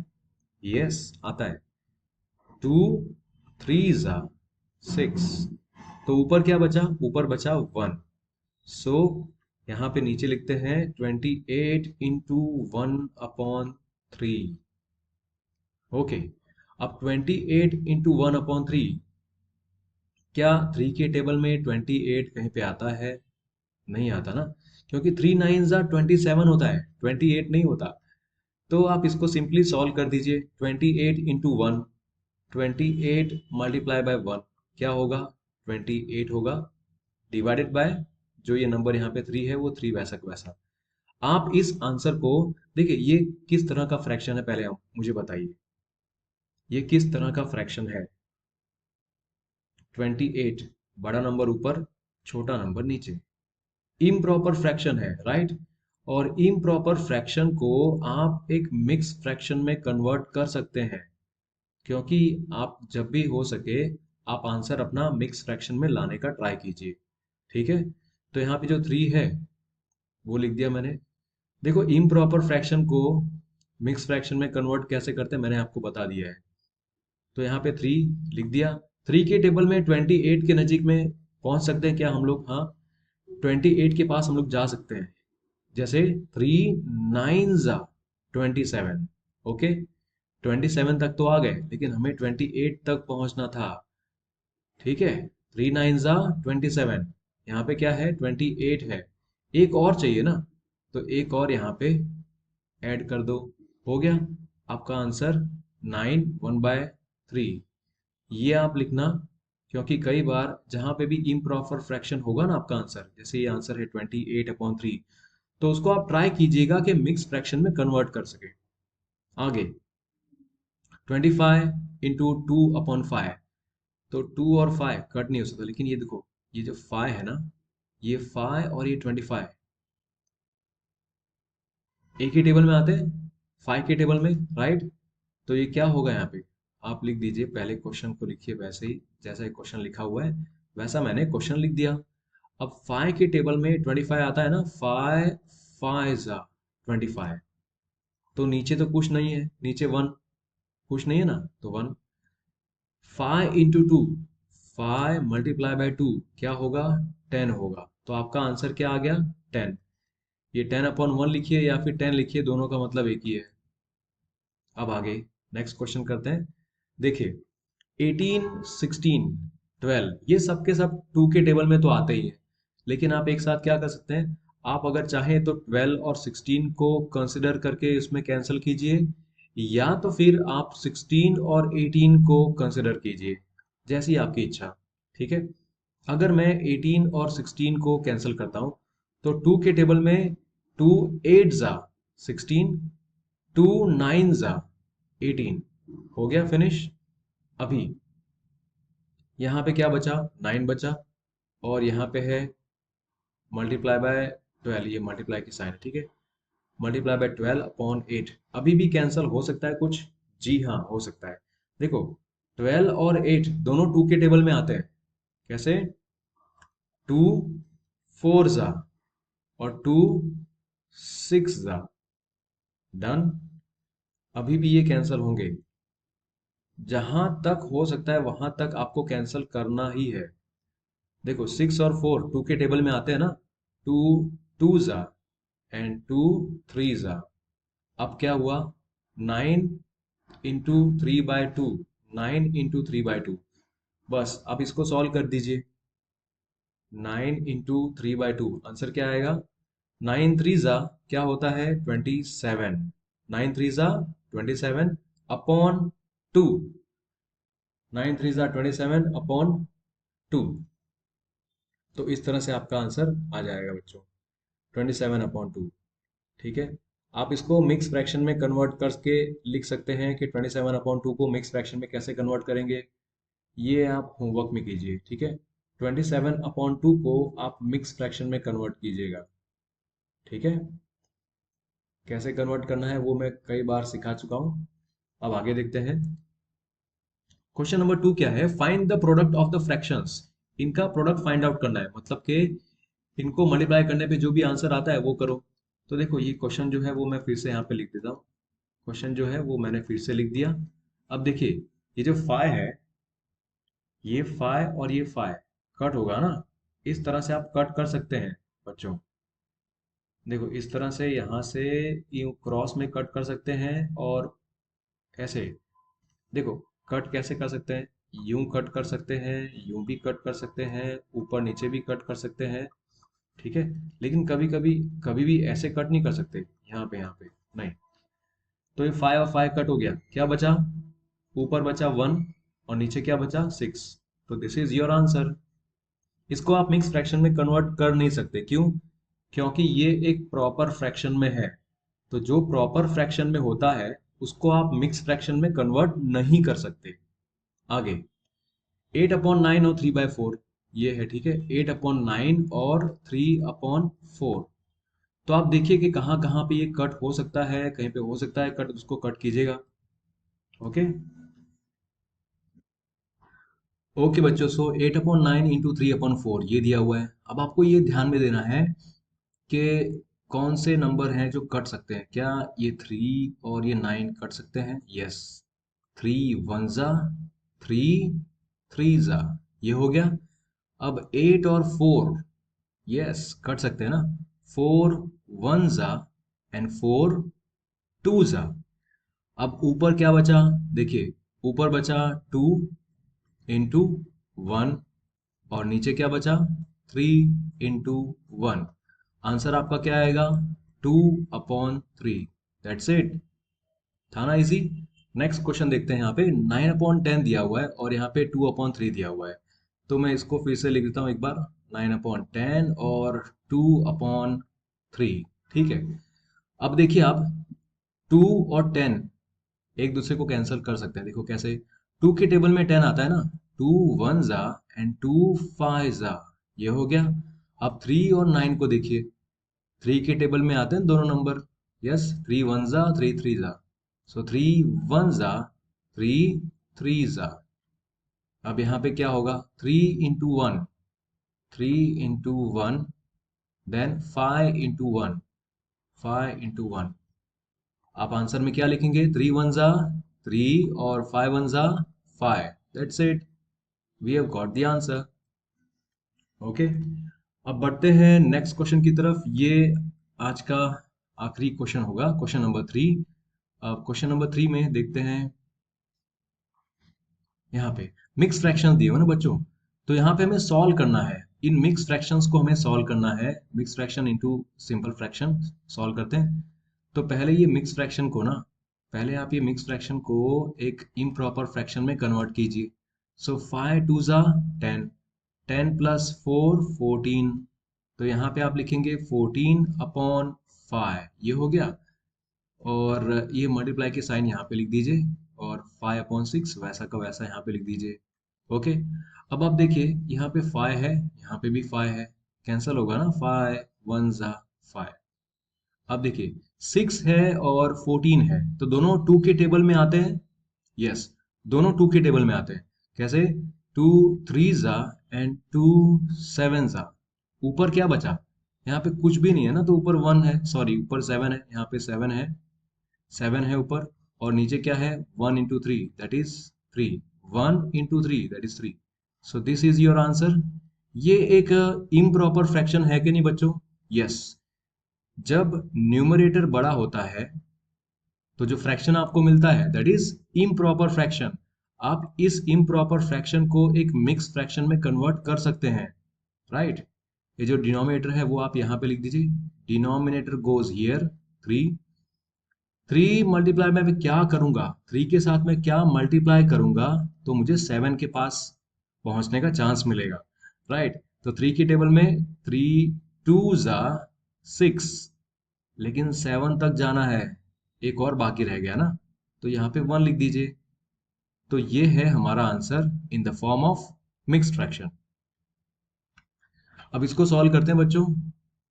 यस आता है। 2 3 जा 6, तो ऊपर क्या बचा? ऊपर बचा 1। सो यहाँ पे नीचे लिखते हैं 28 इंटू 1/3। ओके, अब 28 इंटू 1/3, क्या 3 के टेबल में 28 कहीं पे आता है? नहीं आता ना, क्योंकि 3 9 जा 27 होता है, 28 नहीं होता। तो आप इसको सिंपली सॉल्व कर दीजिए। 28 इंटू 1, 28 मल्टीप्लाई बाय 1 क्या होगा? 28 होगा, डिवाइडेड बाय जो ये नंबर यहाँ पे 3 है, वो 3 वैसा का वैसा। आप इस आंसर को देखिए, ये किस तरह का फ्रैक्शन है, पहले आप मुझे बताइए, ये किस तरह का फ्रैक्शन है? 28 बड़ा नंबर ऊपर, छोटा नंबर नीचे, इम्प्रॉपर फ्रैक्शन है, राइट। और इम्प्रॉपर फ्रैक्शन को आप एक मिक्स फ्रैक्शन में कन्वर्ट कर सकते हैं, क्योंकि आप जब भी हो सके आप आंसर अपना मिक्स फ्रैक्शन में लाने का ट्राई कीजिए, ठीक है। तो यहाँ पे जो 3 है वो लिख दिया मैंने। देखो इम्प्रॉपर फ्रैक्शन को मिक्स फ्रैक्शन में कन्वर्ट कैसे करते हैं मैंने आपको बता दिया है। तो यहाँ पे 3 लिख दिया। 3 के टेबल में 28 के नजीक में पहुंच सकते हैं क्या हम लोग? हाँ, 28 के पास हम लोग जा सकते हैं। जैसे 3 9 जा 27। ओके, 27 तक तो आ गए, लेकिन हमें 28 तक पहुंचना था, ठीक है। 3 9 जा 27, यहाँ पे क्या है? 28 है। एक और चाहिए ना, तो एक और यहाँ पे ऐड कर दो, हो गया आपका आंसर 9 1/3। ये आप लिखना, क्योंकि कई बार जहां पे भी इम्प्रॉपर फ्रैक्शन होगा ना आपका आंसर, जैसे ये आंसर है 28/3, तो उसको आप ट्राई कीजिएगा कि मिक्स फ्रैक्शन में कन्वर्ट कर सके। आगे 25 इंटू 2/5, तो 2 और 5 कट नहीं हो सकता, लेकिन ये देखो, ये जो 5 है ना, ये 5 और ये 25 एक ही टेबल में आते हैं, 5 के टेबल में, राइट। तो ये क्या होगा यहाँ पे? आप लिख दीजिए, पहले क्वेश्चन को लिखिए वैसे ही जैसा ये क्वेश्चन लिखा हुआ है, वैसा मैंने क्वेश्चन लिख दिया। अब 5 के टेबल में 25 आता है ना, 5 5 जा 25, तो नीचे तो कुछ नहीं है, नीचे 1, कुछ नहीं है ना, तो 1। 5 इंटू 2, 5 मल्टीप्लाई बाय 2 क्या होगा? 10 होगा। तो आपका आंसर क्या आ गया? 10। ये 10/1 लिखिए या फिर 10 लिखिए, दोनों का मतलब एक ही है। अब आगे नेक्स्ट क्वेश्चन करते हैं। देखिए 18 16 12 ये सब के सब 2 के टेबल में तो आते ही हैं, लेकिन आप एक साथ क्या कर सकते हैं, आप अगर चाहें तो 12 और 16 को कंसिडर करके इसमें कैंसिल कीजिए, या तो फिर आप 16 और 18 को कंसिडर कीजिए, जैसी आपकी इच्छा, ठीक है। अगर मैं 18 और 16 को कैंसिल करता हूं तो 2 के टेबल में 2 8 जा 16, 2 9 जा 18, हो गया फिनिश। अभी यहाँ पे क्या बचा, 9 बचा, और यहाँ पे है मल्टीप्लाई बाय 12, ये मल्टीप्लाई की साइन है, ठीक है। मल्टीप्लाई बाय 12 अपॉन 8, अभी भी कैंसिल हो सकता है कुछ, जी हाँ हो सकता है। देखो 12 और 8 दोनों 2 के टेबल में आते हैं, कैसे, 2 4 जा और 2 6 जा, डन। अभी भी ये कैंसिल होंगे, जहां तक हो सकता है वहां तक आपको कैंसिल करना ही है। देखो 6 और 4 2 के टेबल में आते हैं ना, 2 2 जा एंड 2 3 जा। अब क्या हुआ, 9 इंटू 3/2, 9 इंटू 3/2। बस अब इसको सॉल्व कर दीजिए, 9 इंटू 3/2, आंसर क्या आएगा, 9 3 जा क्या होता है 27, 9 3 जा 27 अपॉन 2, 9 3 जा 27 अपॉन 2। तो इस तरह से आपका आंसर आ जाएगा बच्चों, 27/2, ठीक है। आप इसको मिक्स फ्रैक्शन में कन्वर्ट करके लिख सकते हैं कि 27/2 को मिक्स फ्रैक्शन में कैसे कन्वर्ट करेंगे, ये आप होमवर्क में कीजिए, ठीक है। 27/2 को आप मिक्स फ्रैक्शन में कन्वर्ट कीजिएगा, ठीक है। कैसे कन्वर्ट करना है वो मैं कई बार सिखा चुका हूँ। अब आगे देखते हैं। क्वेश्चन नंबर 2 क्या है, find the product of the fractions. इनका प्रोडक्ट फाइंड आउट करना है, मतलब कि इनको मल्टीप्लाई करने पे जो भी आंसर आता है वो करो। तो देखो ये क्वेश्चन जो है वो मैं फिर से यहाँ पे लिख देता हूँ। क्वेश्चन जो है वो मैंने फिर से लिख दिया। अब देखिए ये जो फाइ है, ये फाइ और ये फाइ कट होगा ना, इस तरह से आप कट कर सकते हैं बच्चों। देखो इस तरह से यहाँ से यूं क्रॉस में कट कर सकते हैं, और ऐसे देखो कट कैसे कर सकते हैं, यूं कट कर सकते हैं, यूं भी कट कर सकते हैं, ऊपर नीचे भी कट कर सकते हैं, ठीक है। लेकिन कभी भी ऐसे कट नहीं कर सकते, यहाँ पे नहीं। तो ये 5 और 5 कट हो गया, क्या बचा, ऊपर बचा 1 और नीचे क्या बचा 6। तो दिस इज योर आंसर। इसको आप मिक्स फ्रैक्शन में कन्वर्ट कर नहीं सकते, क्यों, क्योंकि ये एक प्रॉपर फ्रैक्शन में है। तो जो प्रॉपर फ्रैक्शन में होता है उसको आप मिक्स फ्रैक्शन में कन्वर्ट नहीं कर सकते। आगे 8/9 और 3/4, ये है, ठीक है। 8/9 और 3/4। तो आप देखिए कि कहाँ कहाँ पे ये कट हो सकता है, कहीं पे हो सकता है कट, उसको कट कीजिएगा, ओके। ओके बच्चों, सो 8/9 इंटू 3/4 ये दिया हुआ है। अब आपको ये ध्यान में देना है कि कौन से नंबर हैं जो कट सकते हैं। क्या ये 3 और ये 9 कट सकते हैं, यस। 3 1 जा 3 3 जा, ये हो गया। अब 8 और 4, यस कट सकते हैं ना, 4 1 जा एंड 4 2 जा। अब ऊपर क्या बचा, देखिए ऊपर बचा 2 इंटू 1, और नीचे क्या बचा 3/1। आंसर आपका क्या आएगा, 2/3। दैट्स इट, था ना इजी। नेक्स्ट क्वेश्चन देखते हैं। यहाँ पे 9/10 दिया हुआ है और यहाँ पे 2/3 दिया हुआ है। तो मैं इसको फिर से लिख देता हूँ एक बार, 9/10 और 2/3, ठीक है। अब देखिए आप 2 और 10 एक दूसरे को कैंसिल कर सकते हैं, देखो कैसे। 2 के टेबल में 10 आता है ना, 2 1 जा एंड 2 5 जा, ये हो गया। अब 3 और 9 को देखिए, 3 के टेबल में आते हैं दोनों नंबर, यस, 3 1 जा 3 3 जा, सो 3 1 जा 3 3 जा। अब यहाँ पे क्या होगा, 3/1, 3/1, देन 5/1, 5/1। आप आंसर में क्या लिखेंगे, 3 1 जा 3 और 5 1 जा 5। That's it, we have got the answer, okay. अब बढ़ते हैं नेक्स्ट क्वेश्चन की तरफ। ये आज का आखिरी क्वेश्चन होगा, क्वेश्चन नंबर 3। अब क्वेश्चन नंबर 3 में देखते हैं, यहाँ पे मिक्स फ्रैक्शंस दिए हुए ना बच्चों, तो यहाँ पे हमें सॉल्व करना है। इन मिक्स फ्रैक्शंस को हमें सॉल्व करना है, mix fraction into simple fraction solve करते हैं। तो पहले ये मिक्स फ्रैक्शन को ना, पहले आप ये मिक्स फ्रैक्शन को एक इम्प्रॉपर फ्रैक्शन में कन्वर्ट कीजिए। सो 5 2 जा 10, 10 प्लस 4 14, तो यहाँ पे आप लिखेंगे 14 अपॉन 5, ये हो गया। और ये मल्टीप्लाई के साइन यहाँ पे लिख दीजिए और 5 अपॉन 6 वैसा का वैसा यहाँ पे लिख दीजिए। ओके, अब आप देखिए यहाँ पे 5 है, यहाँ पे भी 5 है, कैंसिल होगा ना, 5 1 जा 5। अब देखिए 6 है और 14 है, तो दोनों 2 के टेबल में आते हैं। यस, दोनों 2 के टेबल में आते हैं। कैसे? 2 3 जा एंड 2 7 जा। ऊपर क्या बचा? यहाँ पे कुछ भी नहीं है ना, तो ऊपर 1 है, सॉरी ऊपर 7 है, यहाँ पे 7 है, 7 है ऊपर, और नीचे क्या है? 1 into 3 that is 3, 1 into 3 that is 3। So this is your answer. ये एक इम्प्रॉपर फ्रैक्शन है कि नहीं बच्चों? यस। जब न्यूमरेटर बड़ा होता है तो जो फ्रैक्शन आपको मिलता है दैट इज इम्प्रॉपर फ्रैक्शन। आप इस इम्प्रॉपर फ्रैक्शन को एक मिक्स फ्रैक्शन में कन्वर्ट कर सकते हैं, राइट? ये जो डिनोमिनेटर है वो आप यहाँ पे लिख दीजिए, डिनोमिनेटर गोज हियर 3। 3 मल्टीप्लाई में क्या करूंगा, 3 के साथ में क्या मल्टीप्लाई करूंगा तो मुझे 7 के पास पहुंचने का चांस मिलेगा, राइट? तो 3 की टेबल में 3 2 जा 6, लेकिन 7 तक जाना है, एक और बाकी रह गया ना, तो यहाँ पे 1 लिख दीजिए। तो ये है हमारा answer in the form of mixed fraction. अब इसको सॉल्व करते हैं बच्चों,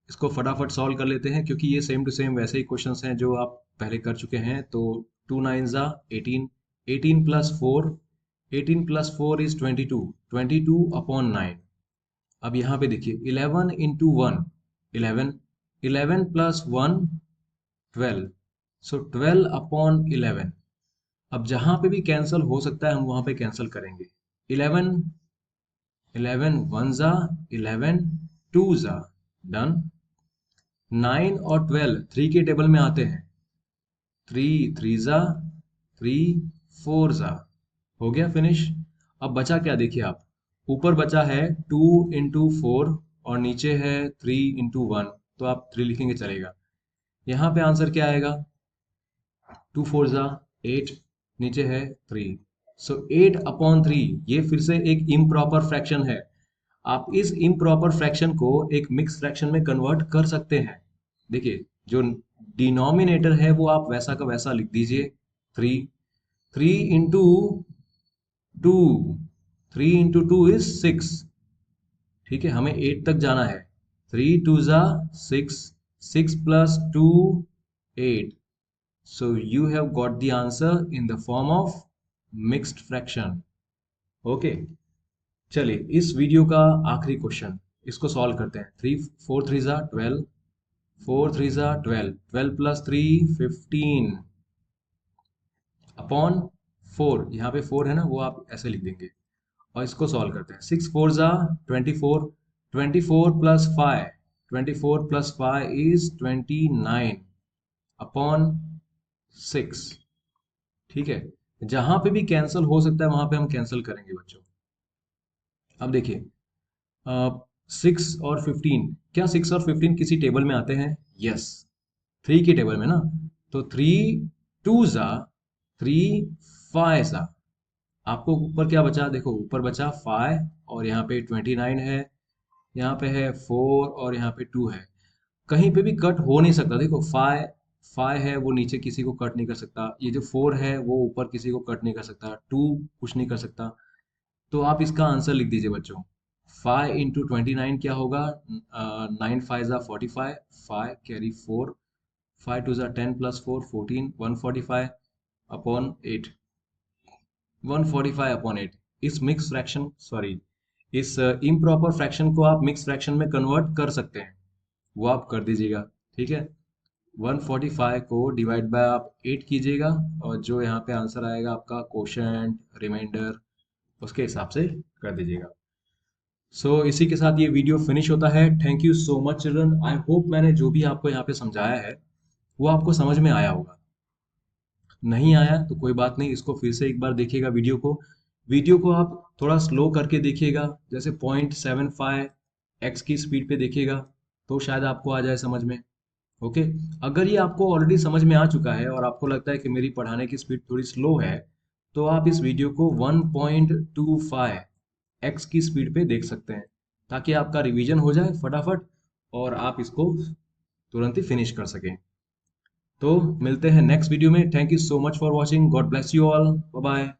इसको फटाफट सॉल्व कर लेते हैं क्योंकि ये सेम टू सेम वैसे ही क्वेश्चंस हैं जो आप पहले कर चुके हैं। तो 2 9 जा 18, 18 प्लस 4, 18 प्लस 4 इज 22, 22 अपॉन 9। अब यहाँ पे देखिए 11 इंटू 1 11, 11 प्लस 1 12, सो 12 अपॉन 11। अब जहां पे भी कैंसिल हो सकता है हम वहां पे कैंसिल करेंगे। 11 11 1 जा 11 2 जा डन। 9 और 12 3 के टेबल में आते हैं, 3 3 जा 3 4 जा, हो गया फिनिश। अब बचा क्या देखिए आप, ऊपर बचा है 2 इंटू 4 और नीचे है 3 इंटू 1, तो आप 3 लिखेंगे चलेगा। यहाँ पे आंसर क्या आएगा? 2 4 जा 8, नीचे है 3, सो 8 अपॉन 3। ये फिर से एक इम्प्रॉपर फ्रैक्शन है। आप इस इम्प्रॉपर फ्रैक्शन को एक मिक्स फ्रैक्शन में कन्वर्ट कर सकते हैं। देखिए जो डिनोमिनेटर है वो आप वैसा का वैसा लिख दीजिए, 3, 3 इंटू 2, 3 इंटू 2 इज 6, ठीक है, हमें 8 तक जाना है। 3 2 जा 6, 6 plus 2 8, so you have got the answer in the form of mixed fraction। Okay, चलिए इस वीडियो का आखिरी क्वेश्चन, इसको सॉल्व करते हैं। 3 4 3 जा 12, 4 3 जा 12, 12 प्लस 3 15 अपॉन 4, यहाँ पे 4 है ना, वो आप ऐसे लिख देंगे और इसको सॉल्व करते हैं। 6 4 जा 24, 24 प्लस 5, 24 प्लस 5 इज 29 अपॉन 6, ठीक है। जहां पे भी कैंसिल हो सकता है वहां पे हम कैंसिल करेंगे बच्चों। अब देखिए 6 और 15, क्या 6 और 15 किसी टेबल में आते हैं? यस, 3 की टेबल में ना, तो 3 2 जा 3 5 जा। आपको ऊपर क्या बचा? देखो ऊपर बचा 5 और यहाँ पे 29 है, यहाँ पे है 4 और यहाँ पे 2 है। कहीं पे भी कट हो नहीं सकता। देखो 5 5 है वो नीचे किसी को कट नहीं कर सकता, ये जो 4 है वो ऊपर किसी को कट नहीं कर सकता, 2 कुछ नहीं कर सकता। तो आप इसका आंसर लिख दीजिए बच्चों। 5 इंटू 29 क्या होगा? 9 5 जा 45, 5 कैरी 4, 5 2 जा 10 प्लस 4 14, 145 अपॉन 8, 145 अपॉन 8। इस मिक्स फ्रैक्शन, सॉरी इस इम्प्रॉपर फ्रैक्शन को आप मिक्स फ्रैक्शन में कन्वर्ट कर सकते हैं, वो आप कर दीजिएगा, ठीक है। 145 को डिवाइड बाय आप 8 कीजिएगा और जो यहाँ पे आंसर आएगा आपका कोशेंट रिमाइंडर, उसके हिसाब से कर दीजिएगा। इसी के साथ ये वीडियो फिनिश होता है। Thank you so much children. I hope मैंने जो भी आपको यहाँ पे समझाया है वो आपको समझ में आया होगा। नहीं आया तो कोई बात नहीं, इसको फिर से एक बार देखिएगा वीडियो को आप थोड़ा स्लो करके देखिएगा, जैसे 0.75 एक्स की स्पीड पे देखिएगा तो शायद आपको आ जाए समझ में। ओके, अगर ये आपको ऑलरेडी समझ में आ चुका है और आपको लगता है कि मेरी पढ़ाने की स्पीड थोड़ी स्लो है, तो आप इस वीडियो को 1.25 x की स्पीड पे देख सकते हैं, ताकि आपका रिवीजन हो जाए फटाफट और आप इसको तुरंत ही फिनिश कर सकें। तो मिलते हैं नेक्स्ट वीडियो में। Thank you so much for watching. God bless you all. Bye bye.